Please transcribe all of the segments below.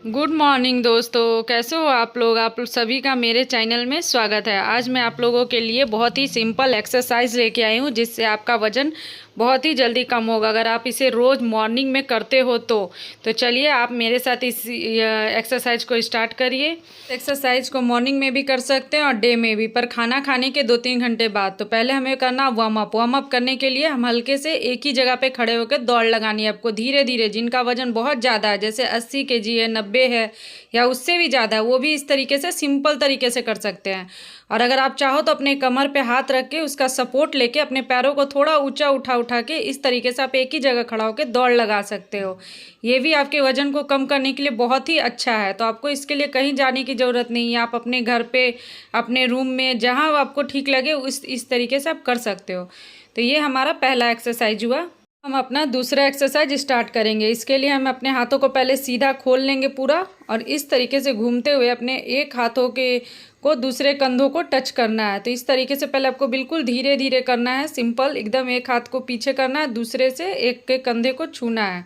Good morning दोस्तों, कैसे हो आप लोग सभी का मेरे चैनल में स्वागत है। आज मैं आप लोगों के लिए बहुत ही सिंपल एक्सरसाइज लेके आई हूँ जिससे आपका वज़न बहुत ही जल्दी कम होगा अगर आप इसे रोज़ मॉर्निंग में करते हो तो चलिए आप मेरे साथ इस एक्सरसाइज को स्टार्ट करिए। एक्सरसाइज को मॉर्निंग में भी कर सकते हैं और डे में भी, पर खाना खाने के 2-3 घंटे बाद। तो पहले हमें करना वार्म अप करने के लिए हम हल्के से एक ही जगह पे खड़े होकर दौड़ लगानी है आपको धीरे धीरे। जिनका वजन बहुत ज़्यादा है, जैसे 80 केजी है, 90 है या उससे भी ज़्यादा है, वो भी इस तरीके से सिंपल तरीके से कर सकते हैं। और अगर आप चाहो तो अपने कमर पे हाथ रख के उसका सपोर्ट लेके अपने पैरों को थोड़ा ऊंचा उठा के इस तरीके से आप एक ही जगह खड़ा होकर दौड़ लगा सकते हो। ये भी आपके वजन को कम करने के लिए बहुत ही अच्छा है। तो आपको इसके लिए कहीं जाने की ज़रूरत नहीं है, आप अपने घर पे, अपने रूम में, जहाँ आपको ठीक लगे इस तरीके से आप कर सकते हो। तो ये हमारा पहला एक्सरसाइज हुआ। हम अपना दूसरा एक्सरसाइज स्टार्ट करेंगे। इसके लिए हम अपने हाथों को पहले सीधा खोल लेंगे पूरा, और इस तरीके से घूमते हुए अपने एक हाथों के को दूसरे कंधों को टच करना है। तो इस तरीके से पहले आपको बिल्कुल धीरे धीरे करना है, सिंपल एकदम। एक हाथ को पीछे करना है, दूसरे से एक के कंधे को छूना है।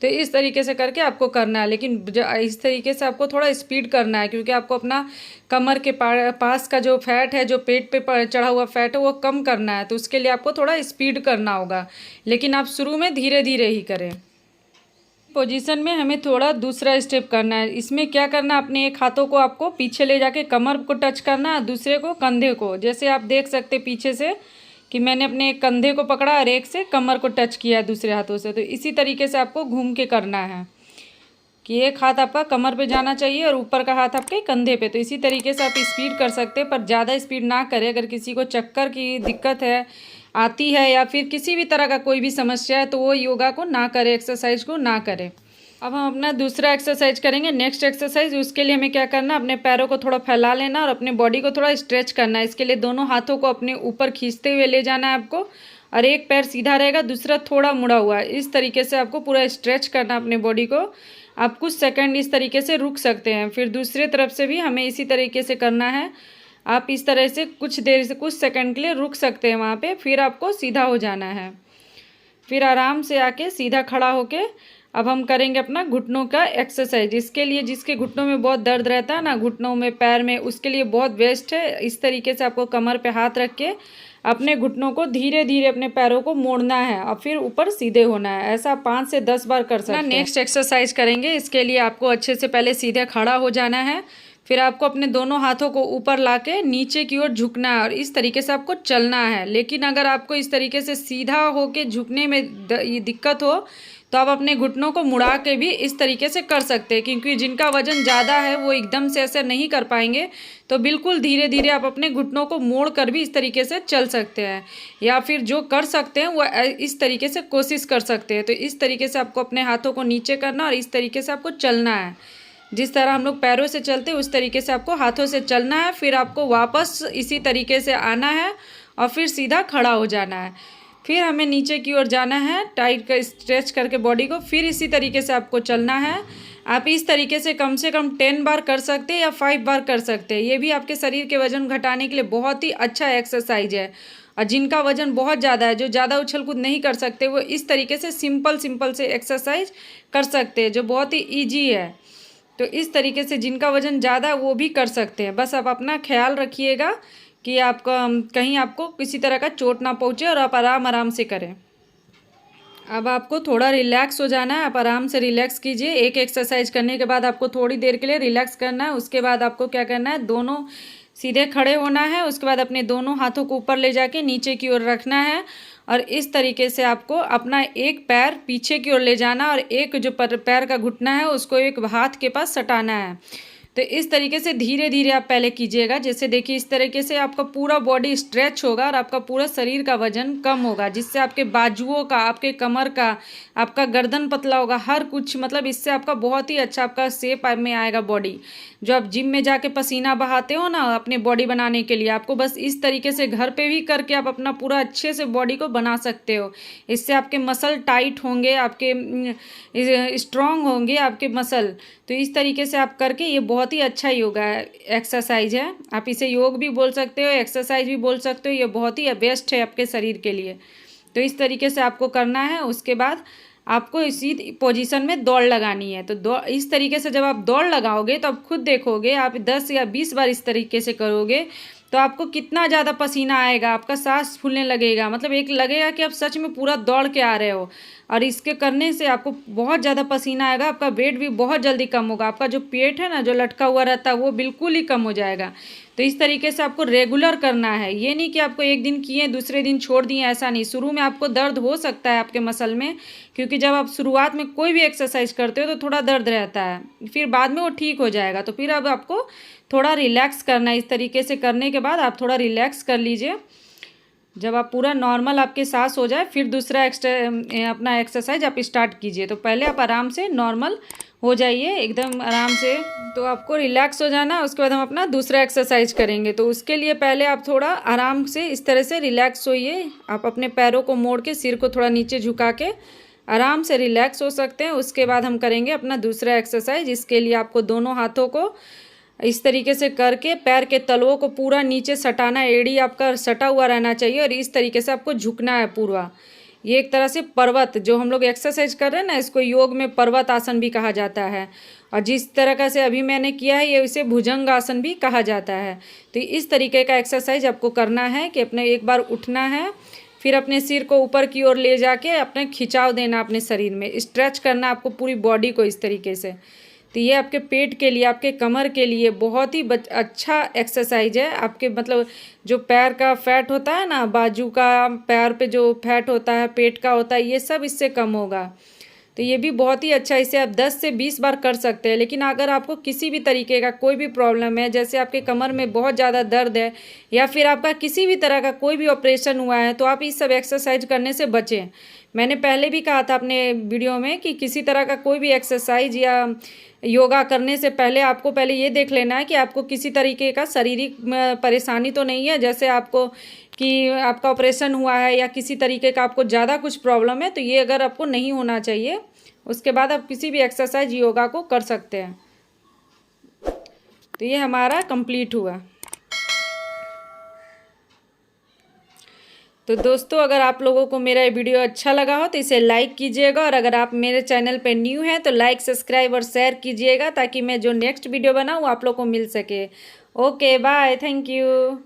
तो इस तरीके से करके आपको करना है, लेकिन इस तरीके से आपको थोड़ा स्पीड करना है, क्योंकि आपको अपना कमर के पास का जो फैट है, जो पेट पे चढ़ा हुआ फैट है, वो कम करना है। तो उसके लिए आपको थोड़ा स्पीड करना होगा, लेकिन आप शुरू में धीरे धीरे ही करें। पोजीशन में हमें थोड़ा दूसरा स्टेप करना है। इसमें क्या करना है, अपने एक हाथों को आपको पीछे ले जाके कमर को टच करना है, दूसरे को कंधे को। जैसे आप देख सकते पीछे से कि मैंने अपने एक कंधे को पकड़ा और एक से कमर को टच किया दूसरे हाथों से। तो इसी तरीके से आपको घूम के करना है कि एक हाथ आपका कमर पे जाना चाहिए और ऊपर का हाथ आपके कंधे पे। तो इसी तरीके से आप स्पीड कर सकते हैं, पर ज़्यादा स्पीड ना करें। अगर किसी को चक्कर की दिक्कत है, आती है, या फिर किसी भी तरह का कोई भी समस्या है, तो वो योगा को ना करें, एक्सरसाइज को ना करें। अब हम अपना दूसरा एक्सरसाइज करेंगे, नेक्स्ट एक्सरसाइज। उसके लिए हमें क्या करना है, अपने पैरों को थोड़ा फैला लेना और अपने बॉडी को थोड़ा स्ट्रेच करना है। इसके लिए दोनों हाथों को अपने ऊपर खींचते हुए ले जाना है आपको, और एक पैर सीधा रहेगा, दूसरा थोड़ा मुड़ा हुआ है। इस तरीके से आपको पूरा स्ट्रेच करना है अपने बॉडी को। आप कुछ सेकंड इस तरीके से रुक सकते हैं, फिर दूसरे तरफ से भी हमें इसी तरीके से करना है। आप इस तरह से कुछ देर से कुछ सेकंड के लिए रुक सकते हैं वहाँ पे, फिर आपको सीधा हो जाना है। फिर आराम से आके सीधा खड़ा होके अब हम करेंगे अपना घुटनों का एक्सरसाइज। इसके लिए जिसके घुटनों में बहुत दर्द रहता है ना, घुटनों में, पैर में, उसके लिए बहुत बेस्ट है। इस तरीके से आपको कमर पे हाथ रख के अपने घुटनों को धीरे धीरे अपने पैरों को मोड़ना है और फिर ऊपर सीधे होना है। ऐसा 5 से 10 बार कर सकते हैं। नेक्स्ट एक्सरसाइज करेंगे। इसके लिए आपको अच्छे से पहले सीधे खड़ा हो जाना है, फिर आपको अपने दोनों हाथों को ऊपर लाके नीचे की ओर झुकना है और इस तरीके से आपको चलना है। लेकिन अगर आपको इस तरीके से सीधा होके झुकने में दिक्कत हो, तो आप अपने घुटनों को मुड़ा के भी इस तरीके से कर सकते हैं, क्योंकि जिनका वजन ज़्यादा है वो एकदम से ऐसे नहीं कर पाएंगे। तो बिल्कुल धीरे धीरे आप अपने घुटनों को मोड़ कर भी इस तरीके से चल सकते हैं, या फिर जो कर सकते हैं वो इस तरीके से कोशिश कर सकते हैं। तो इस तरीके से आपको अपने हाथों को नीचे करना और इस तरीके से आपको चलना है। जिस तरह हम लोग पैरों से चलते हैं उस तरीके से आपको हाथों से चलना है। फिर आपको वापस इसी तरीके से आना है और फिर सीधा खड़ा हो जाना है। फिर हमें नीचे की ओर जाना है, टाइट कर स्ट्रेच करके बॉडी को। फिर इसी तरीके से आपको चलना है। आप इस तरीके से कम 10 बार कर सकते हैं या 5 बार कर सकते हैं। ये भी आपके शरीर के वजन घटाने के लिए बहुत ही अच्छा एक्सरसाइज है। और जिनका वजन बहुत ज़्यादा है, जो ज़्यादा उछल कूद नहीं कर सकते, वो इस तरीके से सिंपल से एक्सरसाइज कर सकते हैं, जो बहुत ही ईजी है। तो इस तरीके से जिनका वज़न ज़्यादा है वो भी कर सकते हैं। बस आप अपना ख्याल रखिएगा कि आपका कहीं आपको किसी तरह का चोट ना पहुँचे और आप आराम से करें। अब आपको थोड़ा रिलैक्स हो जाना है, आप आराम से रिलैक्स कीजिए। एक एक्सरसाइज करने के बाद आपको थोड़ी देर के लिए रिलैक्स करना है। उसके बाद आपको क्या करना है, दोनों सीधे खड़े होना है। उसके बाद अपने दोनों हाथों को ऊपर ले जाके नीचे की ओर रखना है, और इस तरीके से आपको अपना एक पैर पीछे की ओर ले जाना और एक जो पैर का घुटना है उसको एक हाथ के पास सटाना है। तो इस तरीके से धीरे धीरे आप पहले कीजिएगा। जैसे देखिए, इस तरीके से आपका पूरा बॉडी स्ट्रेच होगा और आपका पूरा शरीर का वजन कम होगा, जिससे आपके बाजुओं का, आपके कमर का, आपका गर्दन पतला होगा, हर कुछ, मतलब इससे आपका बहुत ही अच्छा आपका शेप में आएगा बॉडी। जो आप जिम में जाके पसीना बहाते हो ना अपने बॉडी बनाने के लिए, आपको बस इस तरीके से घर पे भी करके आप अपना पूरा अच्छे से बॉडी को बना सकते हो। इससे आपके मसल टाइट होंगे, आपके स्ट्रॉन्ग होंगे आपके मसल। तो इस तरीके से आप करके, ये बहुत ही अच्छा योगा है, एक्सरसाइज है। आप इसे योग भी बोल सकते हो, एक्सरसाइज भी बोल सकते हो। ये बहुत ही बेस्ट है आपके शरीर के लिए। तो इस तरीके से आपको करना है। उसके बाद आपको इसी पोजीशन में दौड़ लगानी है। तो इस तरीके से जब आप दौड़ लगाओगे तो आप खुद देखोगे, आप 10 या 20 बार इस तरीके से करोगे तो आपको कितना ज़्यादा पसीना आएगा, आपका सांस फूलने लगेगा, मतलब एक लगेगा कि आप सच में पूरा दौड़ के आ रहे हो। और इसके करने से आपको बहुत ज़्यादा पसीना आएगा, आपका वेट भी बहुत जल्दी कम होगा, आपका जो पेट है ना जो लटका हुआ रहता है वो बिल्कुल ही कम हो जाएगा। तो इस तरीके से आपको रेगुलर करना है, ये नहीं कि आपको एक दिन किए दूसरे दिन छोड़ दिए, ऐसा नहीं। शुरू में आपको दर्द हो सकता है आपके मसल में, क्योंकि जब आप शुरुआत में कोई भी एक्सरसाइज करते हो तो थोड़ा दर्द रहता है, फिर बाद में वो ठीक हो जाएगा। तो फिर अब आपको थोड़ा रिलैक्स करना है। इस तरीके से करने के बाद आप थोड़ा रिलैक्स कर लीजिए। जब आप पूरा नॉर्मल आपके सांस हो जाए फिर दूसरा अपना एक्सरसाइज आप स्टार्ट कीजिए। तो पहले आप आराम से नॉर्मल हो जाइए एकदम आराम से। तो आपको रिलैक्स हो जाना, उसके बाद हम अपना दूसरा एक्सरसाइज करेंगे। तो उसके लिए पहले आप थोड़ा आराम से इस तरह से रिलैक्स होइए। आप अपने पैरों को मोड़ के सिर को थोड़ा नीचे झुका के आराम से रिलैक्स हो सकते हैं। उसके बाद हम करेंगे अपना दूसरा एक्सरसाइज। इसके लिए आपको दोनों हाथों को इस तरीके से करके पैर के तलवों को पूरा नीचे सटाना, एड़ी आपका सटा हुआ रहना चाहिए और इस तरीके से आपको झुकना है पूरा। ये एक तरह से पर्वत जो हम लोग एक्सरसाइज कर रहे हैं ना, इसको योग में पर्वत आसन भी कहा जाता है। और जिस तरह से अभी मैंने किया है ये इसे भुजंग आसन भी कहा जाता है। तो इस तरीके का एक्सरसाइज आपको करना है कि अपने एक बार उठना है, फिर अपने सिर को ऊपर की ओर ले जाके अपने खिंचाव देना, अपने शरीर में स्ट्रेच करना आपको पूरी बॉडी को इस तरीके से। तो ये आपके पेट के लिए, आपके कमर के लिए बहुत ही अच्छा एक्सरसाइज है। आपके मतलब जो पैर का फैट होता है ना, बाजू का पैर पे जो फैट होता है, पेट का होता है, ये सब इससे कम होगा। तो ये भी बहुत ही अच्छा, इसे आप 10 से 20 बार कर सकते हैं। लेकिन अगर आपको किसी भी तरीके का कोई भी प्रॉब्लम है, जैसे आपके कमर में बहुत ज़्यादा दर्द है या फिर आपका किसी भी तरह का कोई भी ऑपरेशन हुआ है, तो आप इस सब एक्सरसाइज करने से बचें। मैंने पहले भी कहा था अपने वीडियो में कि किसी तरह का कोई भी एक्सरसाइज या योगा करने से पहले आपको पहले ये देख लेना है कि आपको किसी तरीके का शारीरिक परेशानी तो नहीं है, जैसे आपको कि आपका ऑपरेशन हुआ है या किसी तरीके का आपको ज़्यादा कुछ प्रॉब्लम है, तो ये अगर आपको नहीं होना चाहिए। उसके बाद आप किसी भी एक्सरसाइज योगा को कर सकते हैं। तो ये हमारा कंप्लीट हुआ। तो दोस्तों अगर आप लोगों को मेरा ये वीडियो अच्छा लगा हो तो इसे लाइक कीजिएगा, और अगर आप मेरे चैनल पे न्यू हैं तो लाइक सब्सक्राइब और शेयर कीजिएगा, ताकि मैं जो नेक्स्ट वीडियो बनाऊँ आप लोग को मिल सके। Okay bye, thank you.